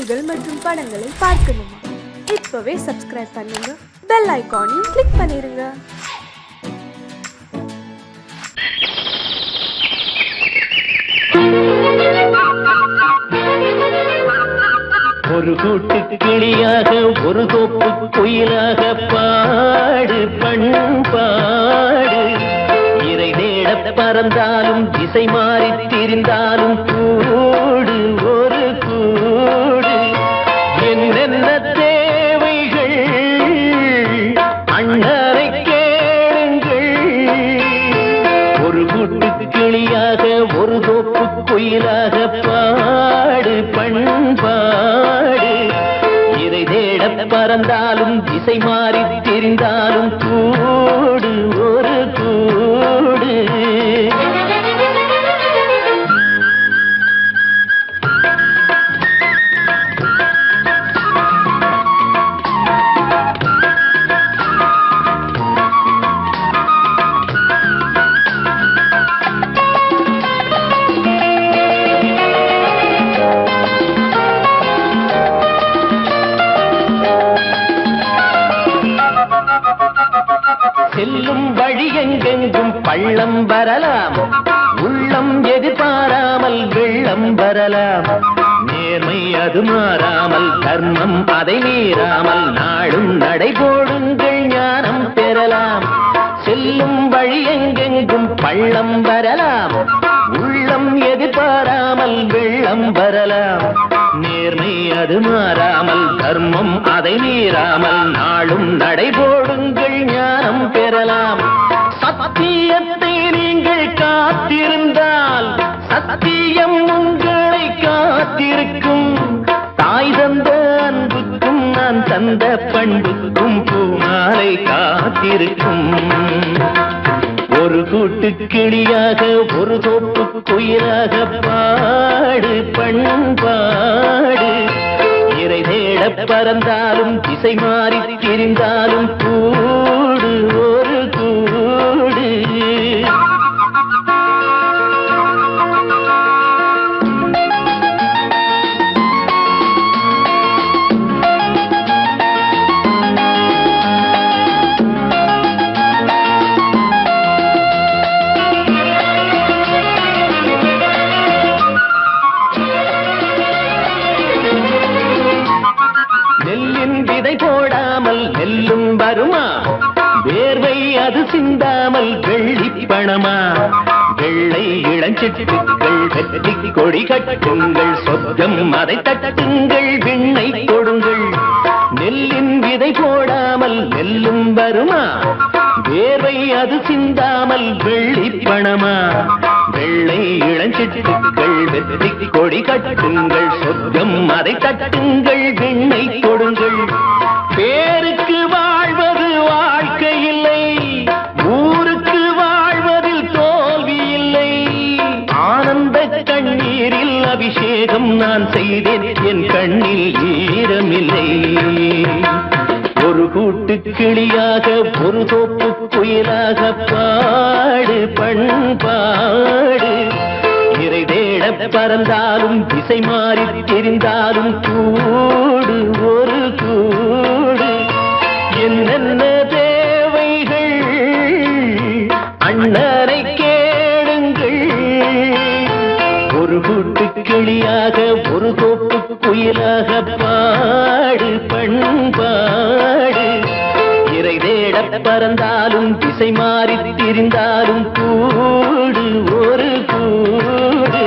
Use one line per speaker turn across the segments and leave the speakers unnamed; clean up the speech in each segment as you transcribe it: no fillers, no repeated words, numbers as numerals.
நிகழ்ச்சிகள் மற்றும் படங்களை பார்க்கணுமா? இப்பவே சப்ஸ்கிரைப் பண்ணுங்க, பெல் ஐகானையும் கிளிக் பண்ணிருங்க.
ஒரு கூட்டு கிளியாக ஒரு தோப்பு குயிலாக பாடு பண்பாடு. இறை தேட பறந்தாலும் திசை மாறி திரிந்தாலும் கூடு ஒரு கூடு. என்னென்ன தேவைகள் அண்ணரை கேளுங்கள். ஒரு கூட்டு கிளியாக ஒரு தோப்பு குயிலாக பாடு பண்பாடு. இதை தேட பறந்தாலும் திசை மாறி திரிந்தாலும் கூடு ஒரு கூடு. செல்லும் வழி எங்கெங்கும் பள்ளம் வரலாம், உள்ளம் எதிர்பாராமல் வெள்ளம் வரலாம். நேர்மை அது மாறாமல், தர்மம் அதை மீறாமல், நாளும் நடைபோடுங்கள் ஞானம் பெறலாம். செல்லும் வழி எங்கெங்கும் பள்ளம் வரலாம், உள்ளம் எதிர்பாராமல் வெள்ளம் வரலாம். நேர்மை அது மாறாமல், தர்மம் அதை மீறாமல், நாளும் நடைபோடுங்கள் ஞானம் பெறலாம். சத்தியத்தை நீங்கள் காத்திருந்தால் சத்தியம் உங்களை காத்திருக்கும். தாய் தந்த அன்புக்கும் நான் தந்த பண்புக்கும் பூமாலை காத்திருக்கும். ஒரு கூட்டு கிளியாக ஒரு தோப்பு குயிலாக பாடு பண்பாடு. இறை தேட பறந்தாலும் திசை மாறி திரிந்தாலும் கூடு ஒரு கூடு. போடாமல் நெல்லும் வருமா, வேர்வை அது சிந்தாமல் வெள்ளி பணமா. வெள்ளை இளஞ்சிட்டுகள் வெற்றி கொடி கட்டுங்கள், சொர்க்கம் அதை தட்டுங்கள், விண்ணை கொடுங்கள். நெல்லின் விதை போடாமல் நெல்லும் வருமா, வேர்வை அது சிந்தாமல் வெள்ளி பணமா. வெள்ளை இளஞ்சிட்டுகள் வெற்றி கொடி கட்டுங்கள், சொர்க்கம் அதை தட்டுங்கள், விண்ணை கொடுங்கள். பேருக்கு வாழ்வது வாழ்க்கை இல்லை, ஊருக்கு வாழ்வதில் தோல்வி இல்லை. ஆனந்த கண்ணீரில் அபிஷேகம் நான் செய்தேன், என் கண்ணில் ஈரமில்லை. ஒரு கூட்டு கிளியாக ஒரு தோப்பு குயிலாக பாடு பண்பாடு. இறை தேட பறந்தாலும் திசை மாறி தெரிந்தாலும் கூடு ஒரு கூடு. என்னென்ன தேவைகள் அண்ணரை கேளுங்கள். ஒரு கூட்டு கிளியாக ஒரு தோப்பு குயிலாக பாடு பண்பாடு. இறை தேட பறந்தாலும் திசை மாறி திரிந்தாலும் கூடு ஒரு கூடு.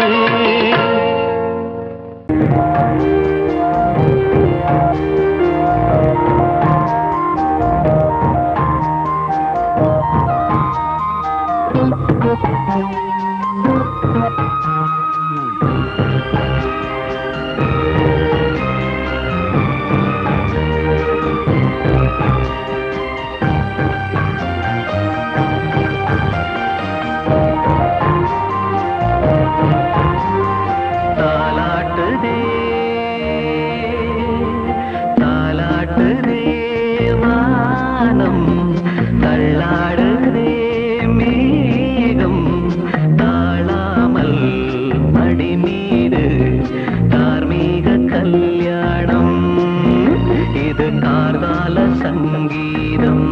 கார்கால சங்கீதம்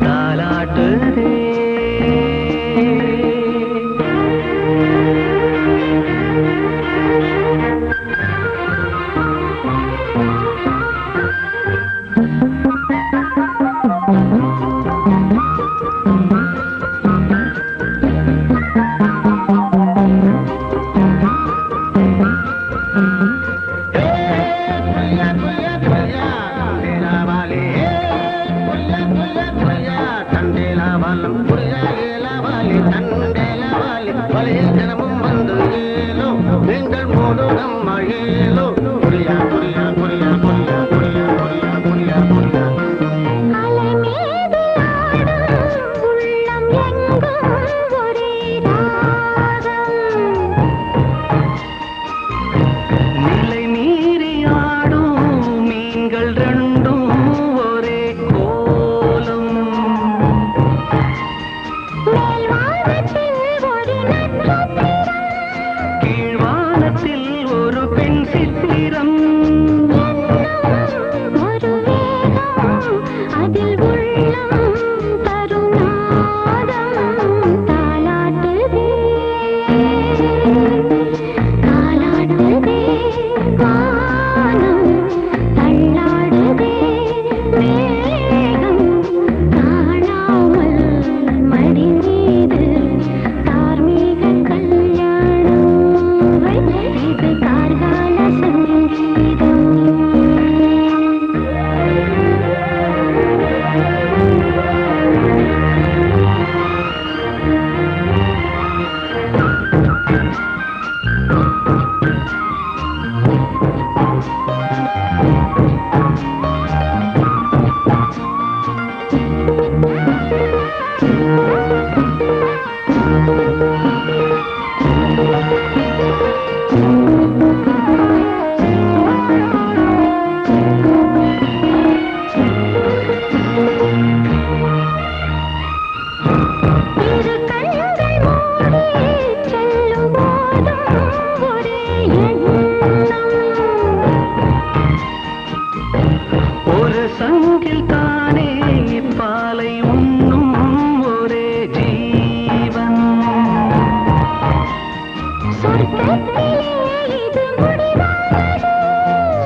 தாலாட்டுதே.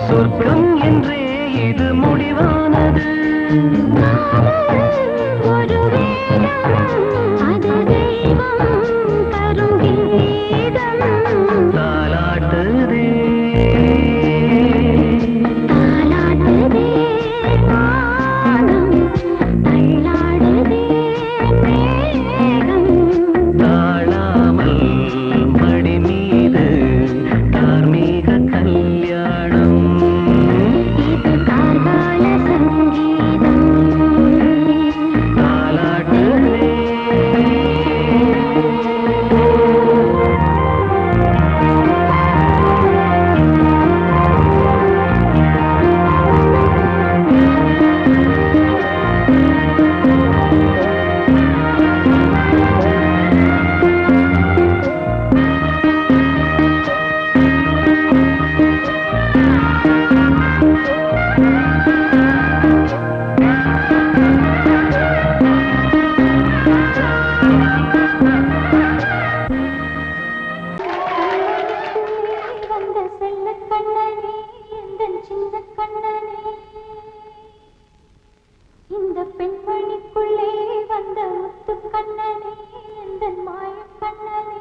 சொர்க்கம் என்றே இது முடிவானது. ஒரு அது தெய்வம் தரும் கீதம் தாலாட்டுதே தாலாட்டுதே வானம் தள்ளாடுதே மேகம் தாழாமல் மடி மீது தார்மீக கல்யாணம். இது கார்கால சங்கீதம் தாலாட்டுதே. இந்த பெண்மணிக்குள்ளே வந்த முத்து கண்ணனே எந்தன் மாய கண்ணனே.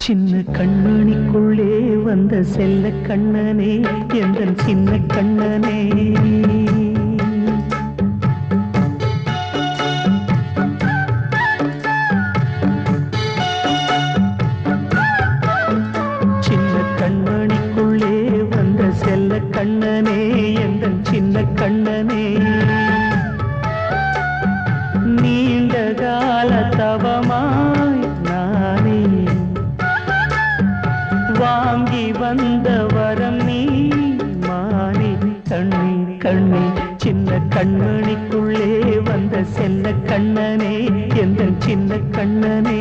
சின்ன கண்மணிக்குள்ளே வந்த செல்ல கண்ணனே எந்தன் சின்ன கண்ணனே. சின்ன கண்மணிக்குள்ளே வந்த செல்ல கண்ணனே எந்தன் சின்ன கண்ணனே. நீண்ட கால தவமாய் நானே வாங்கி வந்த வரம் நீ மானே. கண்ணே கண்ணே சின்ன கண்மணிக்குள்ளே வந்த செல்ல கண்ணனே எந்தன் சின்ன கண்ணனே.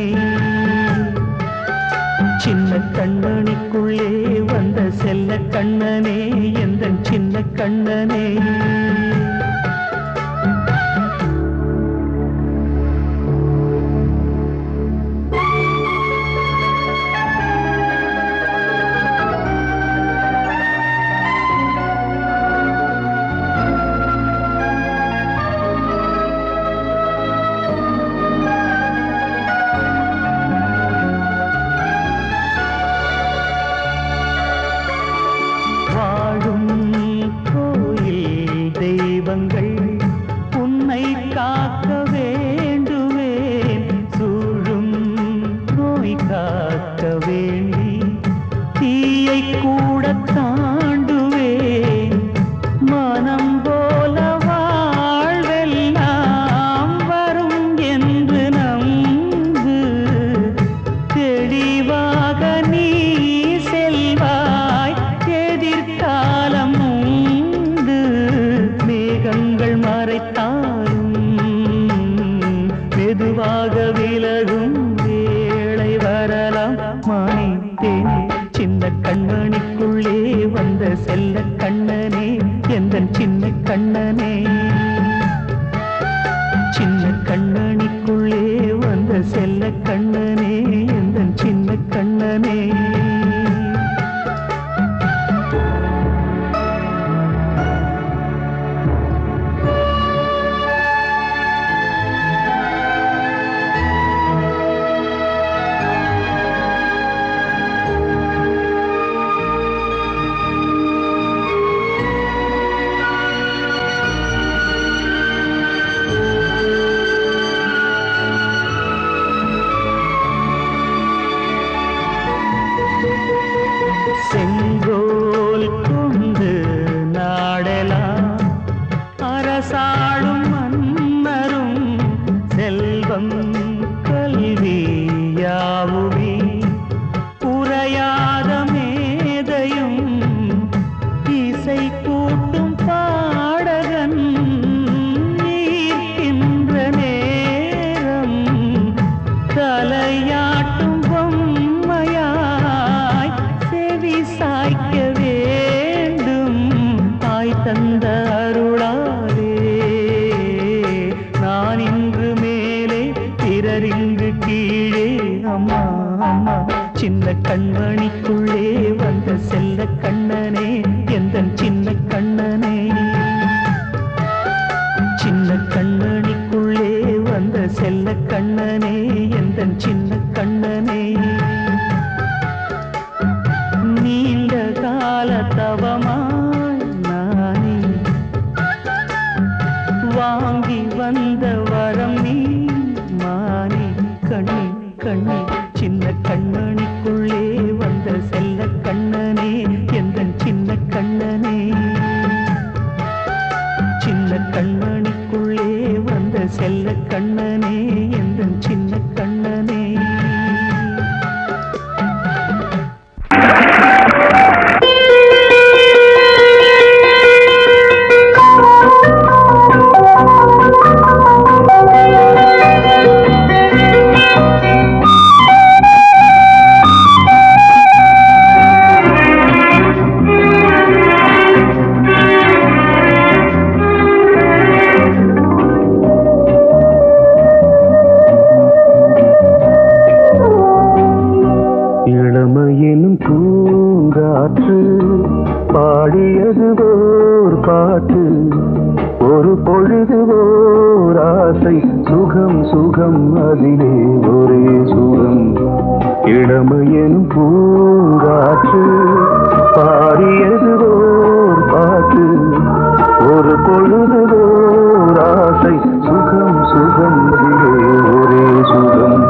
சின்ன கண்மணிக்குள்ளே வந்த செல்ல கண்ணனே எந்தன் சின்ன கண்ணனே. உன்னை காக்க வேண்டுவேன், சூழும் நோய் காக்க வேண்டி தீயை கூட தாண்டுவேன். மனம் போல வாழ்வெல்லாம் வரும் என்று நம்பு, தெளிவாக நீ செல்வாய், எதிர்காலம் உண்டு. மேகங்கள் மறைத்தாலும் மெதுவாக விலகும் வேளை வரலாம். மானே தேனே சின்ன கண்மணிக்குள்ளே வந்த செல்ல கண்ணனே எந்தன் சின்ன கண்ணனே. சின்ன கண்ணனிக்குள்ளே வந்த செல்ல கண்ணனே எந்தன் சின்ன கண்ணனே. செங்கோல் கொண்டு நாடலாம் அரசாளும் மன்னரும், செல்வம் கல்வி யாவுமே உரையாத மேதையும், இசை கூட்டும் பாடகன் ஈர்க்கின்ற நேரம், தலையாட்டும் பொம்மையாய் செவி சாய்க்க வேண்டும். தாய் தந்த அருளாலே நான் இன்று மேலே பிறரிங்கு கீழே. அம்மா அம்மா சின்ன கண்மணிக்குள்ளே வந்த செல்ல கண்ணனே எந்தன் சின்ன கண்ணனே. சின்ன கண்ணனிக்குள்ளே வந்த செல்ல கண்ணனே எந்தன் சின்ன கண்ணனே. நீண்ட கால தவமாய் நானே வாங்கி வந்த வரம் நீ மானே. கண்ணே கண்ணே சின்ன கண்ணனிக்குள்ளே வந்த செல்ல கண்ணனே எந்தன் சின்ன கண்ணனே. சின்ன கண்ணனிக்குள்ளே வந்த செல்ல கண்ணனே எந்தன் சின்ன கண்ணனே. இளமையினும் பூங்காற்று பாடியது ஓர் பாட்டு, ஒரு பொழுது ஓர் ஆசை, சுகம் சுகம் அதிலே ஒரே சுகம். இளமையினும் பூங்காற்று பாடியது ஓர் பாட்டு, ஒரு பொழுது ஓர் ஆசை, சுகம் சுகம் அதிலே ஒரே சுகம்.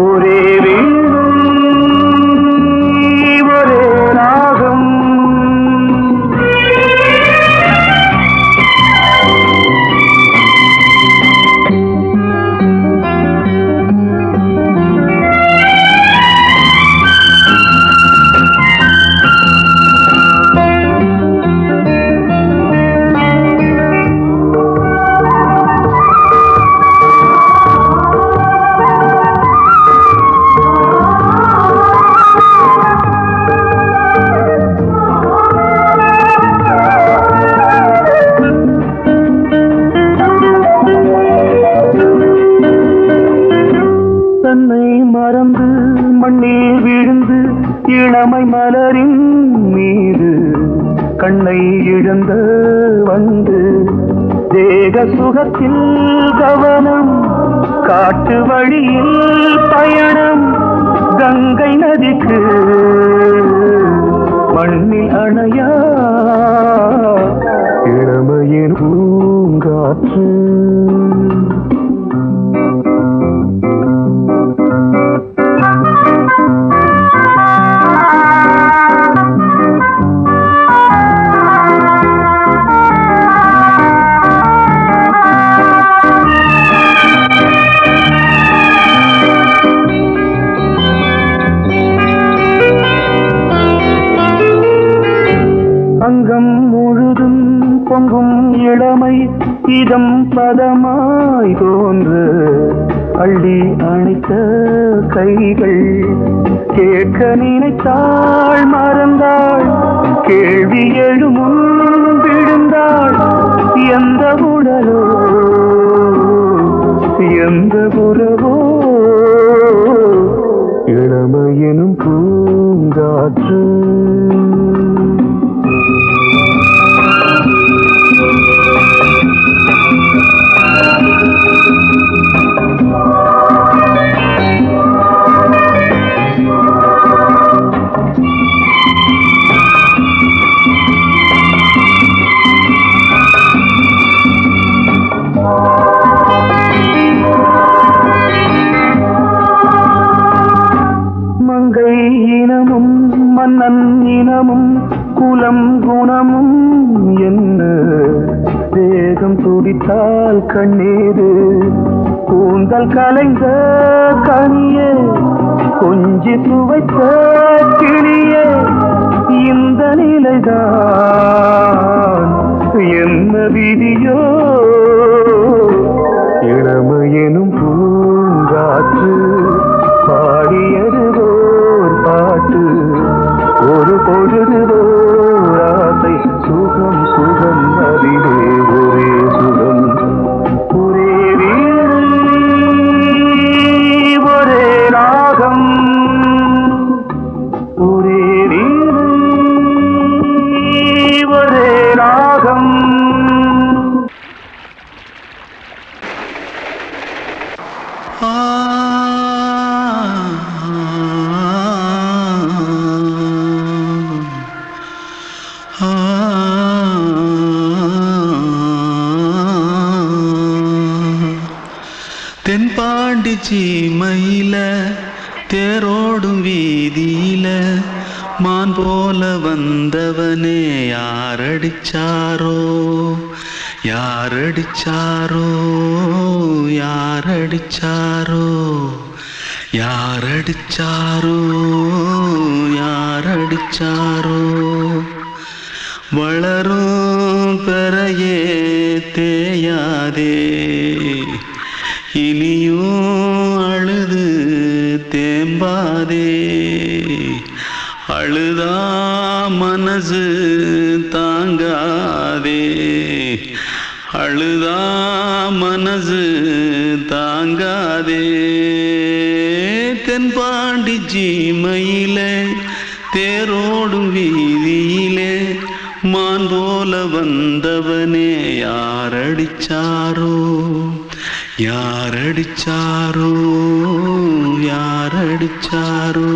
ஒரே இளமை மலரின் மீது கண்ணை இழந்த வந்து தேக சுகத்தில் கவனம் காட்டு வழியில் பயணம் கங்கை நதிக்கு மண்ணில் அணையா இளமையின் பூங்காற்று அங்கம் முழுதும் பொங்கும் இளமை இதம் பதமாய் தோன்று அள்ளி அணைத்த கைகள் கேட்க நினைத்தாள் மறந்தாள் கேள்வி எழுமுன் விழுந்தாள் எந்த உடலோ எந்த புறவோ இளமையெனும் பூங்காற்று மங்கை இனமும் மன்னன் இனமும் குலம் குணமும் என்ன தேகம் துடித்தால் கண்ணீரு கூந்தல் கலைந்த கனியே கொஞ்சி துவைத்த கிளியே இந்த நிலைதான் என்ன விதியோ இளமையெனும் பூங்காற்று பாடியது ஓர் பாட்டு ஒரு பொழுது ஓர் ஆசை சுகம் சுகம் அதிலே ஒரே சுகம் ஒரே வீடு ஒரே ராகம் ஒரே வீடு ஒரே ராகம்
தென்பாண்டி சீமையில தேரோடும் வீதியில மான் போல வந்தவனே யாரடிச்சாரோ யாரடிச்சாரோ யாரடிச்சாரோ யாரடிச்சாரோ யாரடிச்சாரோ வளரும் பெறையே தேயாதே இனியும் அழுது தேம்பாதே அழுதா மனசு தாங்காதே அழுதா மனசு தாங்காதே தென்பாண்டி சீமையிலே தேரோடும் வீதியிலே மான் போல வந்தவனே யாரடிச்சாரோ யாரடிச்சாரோ யாரடிச்சாரோ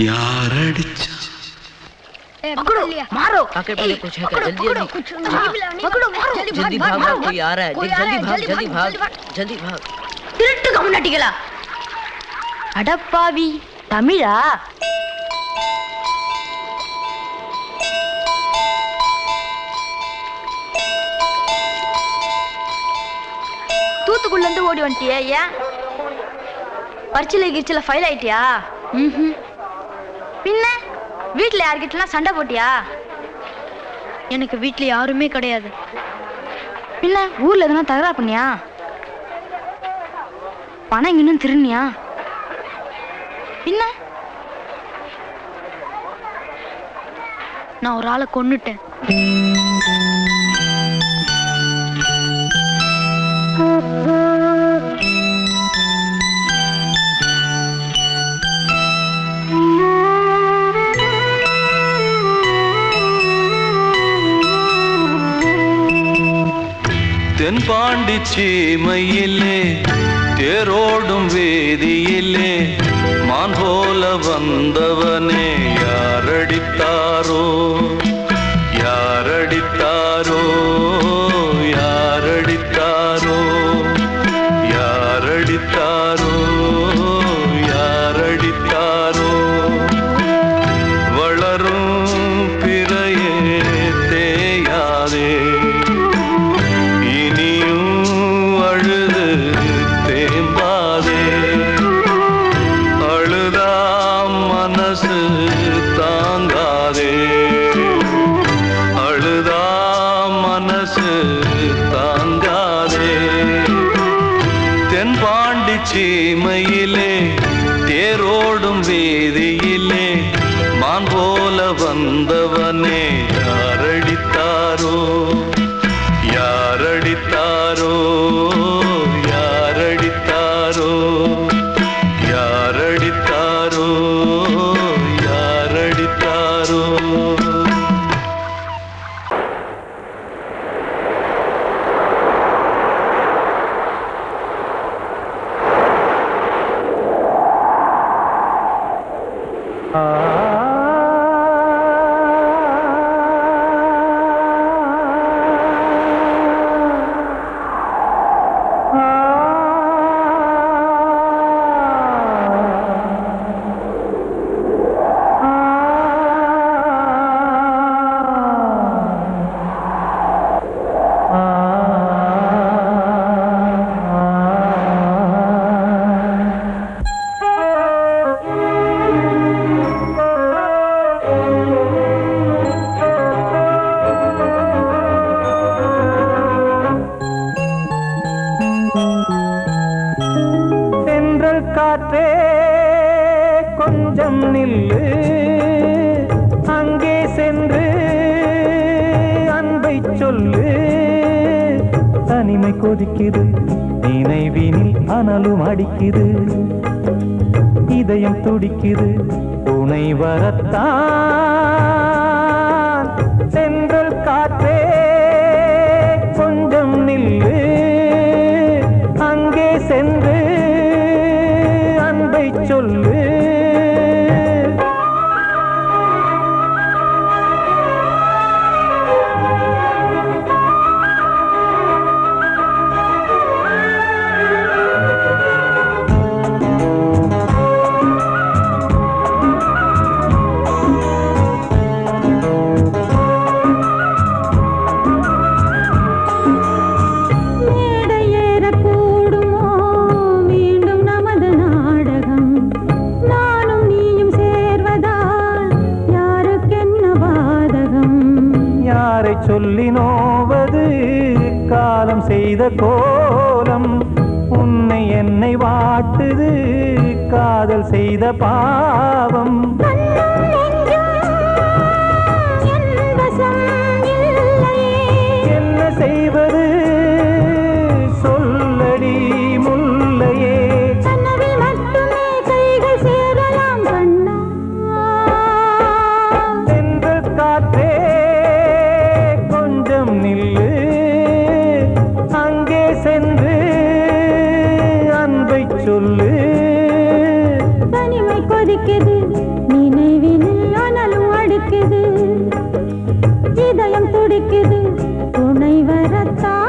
யாரடிச்சா
पकड़ो मारो
आके पहले कुछ है क्या जल्दी जल्दी
पकड़ो मारो
जल्दी भाग भाग कोई आ रहा है जल्दी भाग जल्दी भाग
திருட்டு கம்முனாட்டிகளா அடப்பாவி தமிழா தூத்துக்குள்ள இருந்து ஓடி வந்துட்டியா ஏன் பரிச்சையில கிரிச்சில ஃபைல் ஆயிட்டியா பின்ன வீட்டுல யார்கிட்டலாம் சண்டை போட்டியா எனக்கு வீட்டுல யாருமே கிடையாது பின்ன ஊர்ல எதுனா தகராறு பண்ணியா பணம் இன்னும் திருநியா பின்ன நான் ஒரு ஆளை கொன்னுட்டேன்
தென்பாண்டி சீமையிலே தேரோடும் வேதியிலே மான் போல வந்தவனே யாரடித்தாரோ யாரடித்தாரோ யாரடித்தாரோ யாரடித்தாரோ யாரடித்தாரோ வளரும் பிறையே தேயாதே இனியும் அழுது தேம்பாதே அழுதா மனசு தாங்காதே அழுதா மனசு தாங்காதே தென்பாண்டி சீமையிலே தேரோடும் வீதியிலே மான் போல வந்தவனே யாரடித்தாரோ யாரடித்தாரோ யாரடித்தாரோ யாரடித்தாரோ யாரடித்தாரோ
காற்றே கொஞ்சம் நில்லு அங்கே சென்று அன்பை சொல்லு தனிமை கொதிக்குது நினைவினில் அனலும் அடிக்குது இதயம் துடிக்குது துணை வரத்தான் சென்றல் காற்றே கொஞ்சம் நில்லு அங்கே சென்று அன்பை சொல்லு சொல்லி நோவது காலம் செய்த கோலம் உன்னை என்னை வாட்டுது காதல் செய்த பாவம் என்ன செய்வது சொல்லடி முல்லையே சென்று காற்றே நில்லு அங்கே சென்று அன்பை சொல்லு
தனிமை கொதிக்குது நினைவினில் அனலும் அடிக்குது இதயம் துடிக்குது துணை வரத்தான்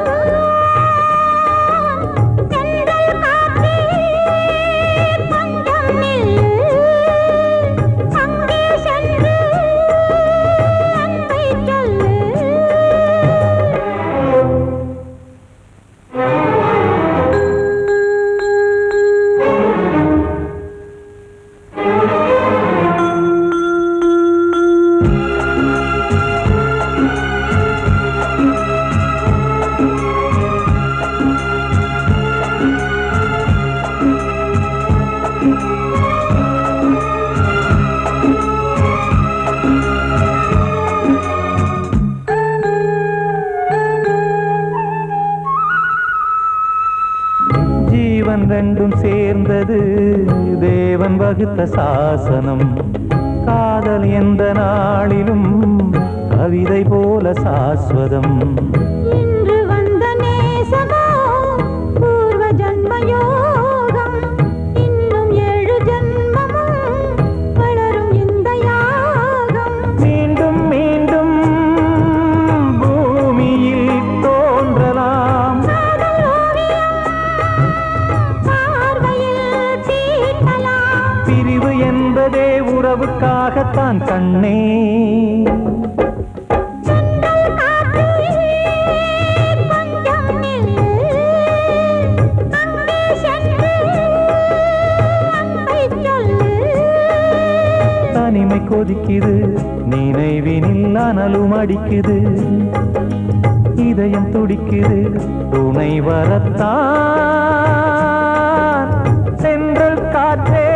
ரெண்டும் சேர்ந்தது தேவன் வகுத்த சாசனம் காதல் எந்த நாளிலும் கவிதை போல சாஸ்வதம்
இன்று வந்த நேசம்
பாடத்தான் கண்ணே. தனிமை கொதிக்குது, நினைவினில் அனலும் அடிக்குது, இதயம் துடிக்குது, துணை வரத்தான். சென்றல் காற்றே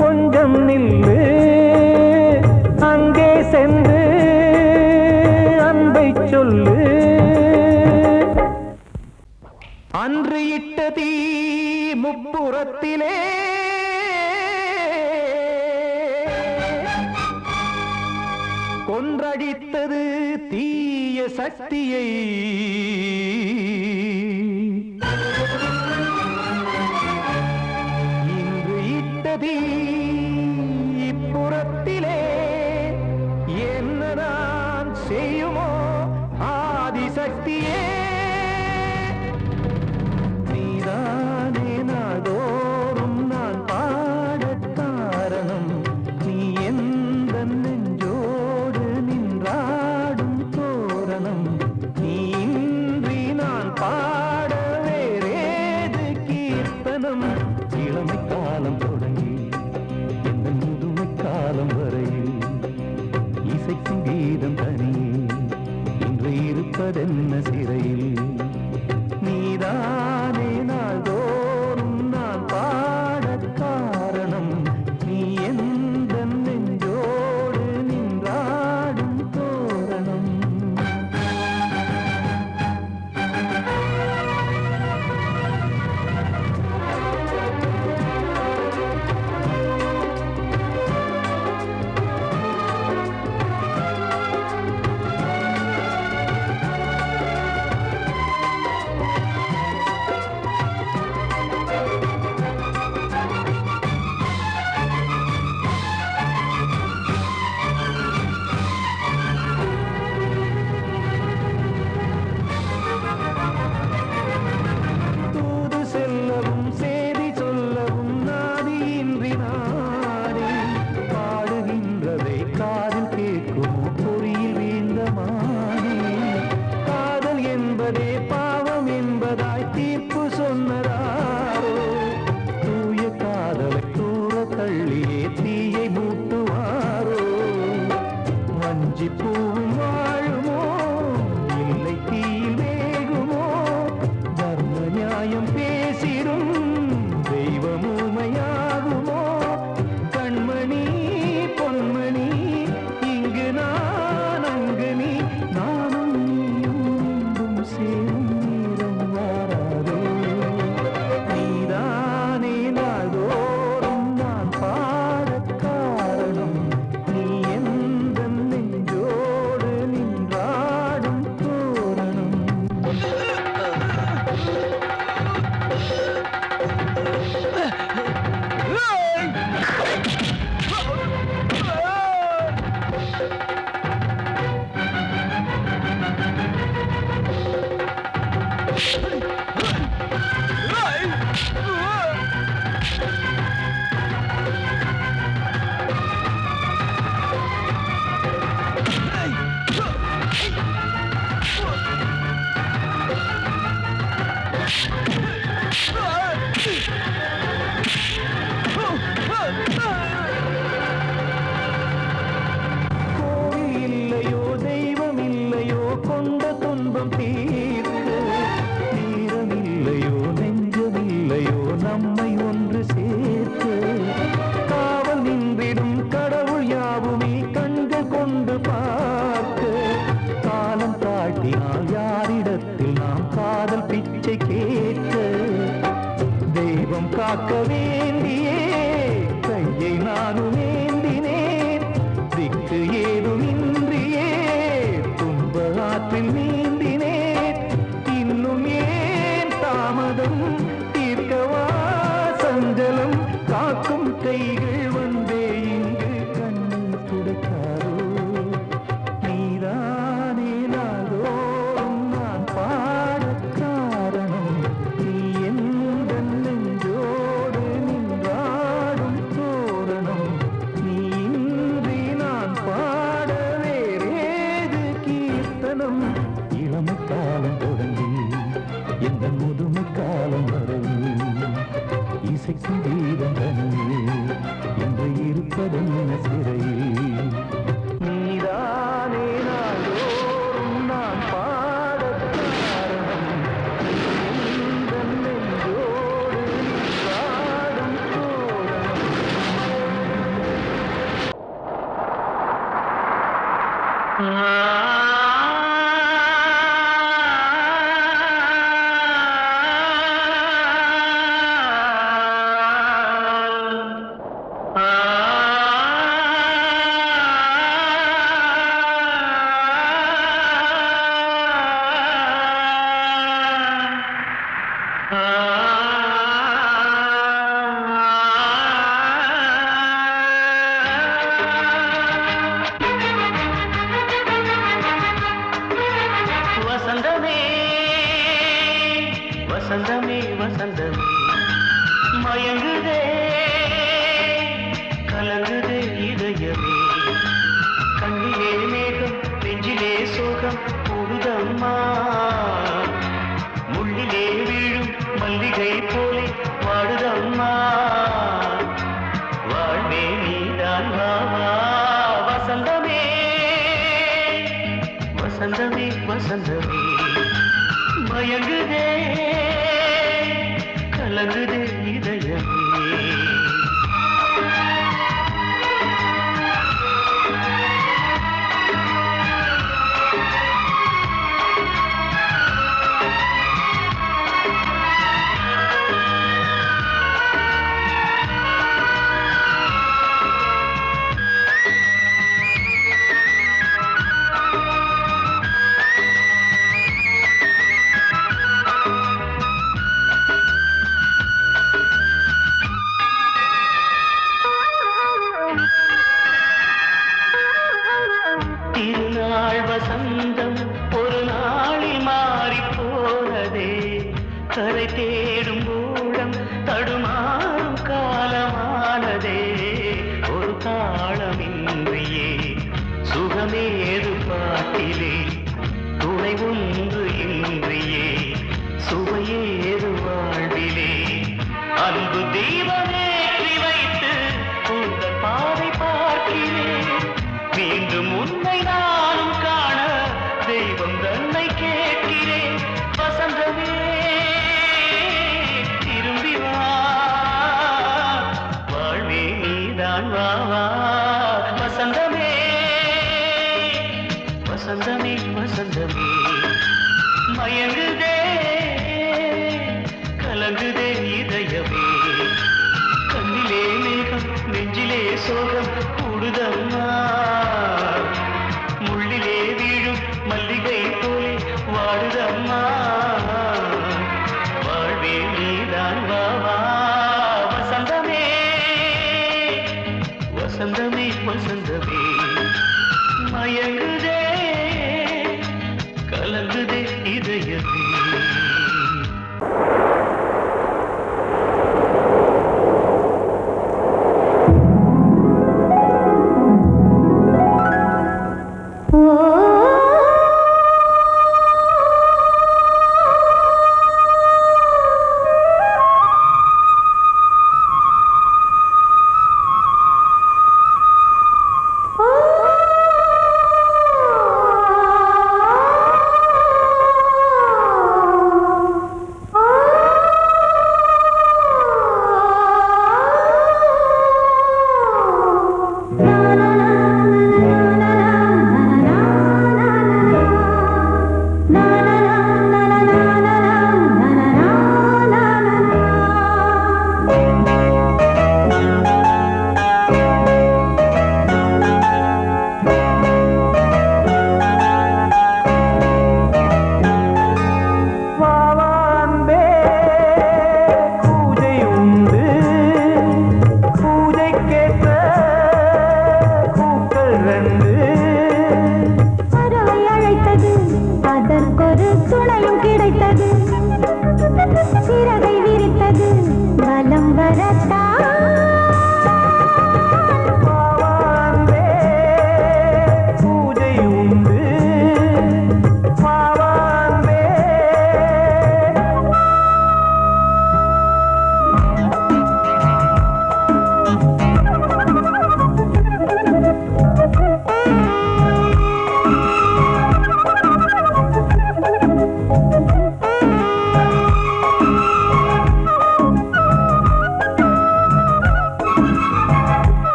கொஞ்சம் நில்லு, அங்கே சென்று அன்பை சொல்லு. அன்று இட்ட தீ முப்புறத்திலே கொன்றடித்தது தீய சக்தியை. இன்று இட்டதீ இப்புறத்திலே என்ன நான் செய்யுமோ ஆதிசக்தியே. நீதானே நாள்தோறும் நான் பாடக் காரணம், நீ எந்த நெஞ்சோடு நின்றாடும் தோரணம். நீ இன்றி நான் பாட வேறேது கீர்த்தனம். இளமை காலம் தொடங்கி எந்த முதுமை காலம் வரையில் இசைக்கும் கீதம் தனியே இன்று இருப்பதென்ன சிறையில். நீதானே நாள்தோறும் நான் பாடக் காரணம், நீ எந்த நெஞ்சோடு நின்றாடும் தோரணம். தூது செல்லவும் சேதி சொல்லவும் நாதியின்றி நானே பாடுகின்றதை காதில் கேட்கும் பொறியில் வீழ்ந்த மானே. காதல் என்பதே பாவம் என்பதாய் தீர்ப்பு சொன்னதாரோ, தூய காதலை தூர தள்ளியே தீயை மூட்டுவாரோ. வஞ்சி பூவும் வாழுமோ இல்லை தீயில் வேகுமோ, தர்ம நியாயம் பேசிடும் தெய்வமுமையாகுமோ. கண்மணி பொன்மணி இங்கு நான் அங்கு நீ, நானும் நீயும் மீண்டும் சேரும் நேரம் வாராதோ. நீதானே நாள்தோறும் நான் பாடக் காரணம், நீ எந்த நெஞ்சோடு நின்றாடும் தோரணம். கோவில் இல்லையோ தெய்வம் இல்லையோ கொண்ட துன்பம் தீர்க்க, நேரம் இல்லையோ நெஞ்சம் இல்லையோ நம்மை ஒன்று சேர்க்க. காவல் நின்றிடும் கடவுள் யாவுமே கண்கள் கொண்டு பார்க்க. காலம் தாட்டினால் யாரிடத்தில் நாம் காதல் பிச்சை கேட்க. தெய்வம் காக்க வேண்டியே கையை நானும் ஏந்தினேன், திக்கு ஏதுமின்றியே துன்ப ஆற்றில் நீந்தினேன். இன்னும் ஏன் தாமதம், தீர்க்கவா சஞ்சலம், காக்கும் கைகள் வந்தே இங்கு கண்ணீர் துடைக்காதோ. நீதானே நாள்தோறும் நான் பாடக் காரணம், நீ எந்த நெஞ்சோடு நின் வசந்தமே வசந்தமே வசந்தமே மயங்குதே கலங்குதே இதயமே கண்ணிலே மேகம் நெஞ்சிலே சோகம் கூடுதம்மா முள்ளிலே வீழும் மல்லிகை போலே வாடுதம்மா வாழ்வே நீதான் வாவா வசந்தமே வசந்தமே வசந்தமே மயங்குதே கலங்குதே இதயமே திருநாள் வசந்தம் ஒரு நாளில் மாறி போனதே கரை தேடும் ஊழம் தடுமாறும் காலமானதே ஒரு தாளமின்றியே சுகமேது பாட்டிலே துணை ஒன்று இன்றியே சுவையேது வாழ்விலே அன்பு தீபமேற்றி வைத்து உங்கள் பாதை பார்க்கிறேன் மீண்டும் உன்னை நானும் காண தெய்வம் தன்னை கேட்கிறேன் வசந்தமே திரும்பி வா வாழ்வே நீதான் வா வா வசந்தமே வசந்தமே வசந்தமே மயங்குதே கலங்குதே இதயமே கண்ணிலே மேகம் நெஞ்சிலே சோகம் கூடுதம்மா முள்ளிலே வீழும் மல்லிகை போலே வாடுதம்மா வாழ்வே நீதான் வா வா வசந்தமே வசந்தமே வசந்தமே மயங்குதே கலங்குதே இதயமே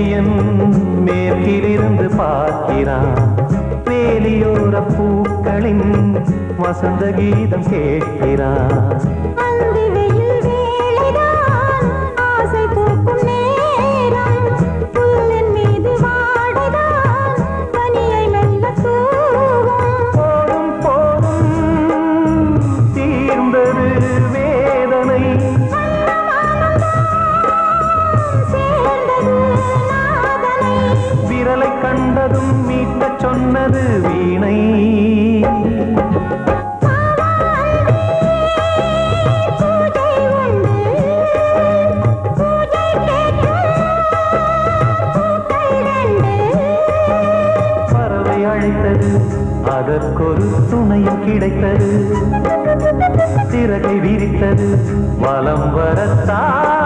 சூரியன் மேற்கிலிருந்து பார்க்கிறான் வேலியோர பூக்களின் வசந்த கீதம் கேட்கிறான்
அந்தி வெயில் வேளைதான் ஆசை பூக்கும் நேரம் புல்லின் மீது வாடைதான் பனியை மெல்ல தூவும்
போதும் போதும் தீர்ந்தது வேதனை
சேர்ந்தது நாதனை
விரலை கண்டதும் மீட்டச் சொன்னது வீணை
பூஜை உண்டு பூஜை கேட்கும் பூக்கள் ரெண்டு
பறவை அழைத்தது அதற்கொரு துணையும் கிடைத்தது சிறகை விரித்தது வலம் வரத்தான்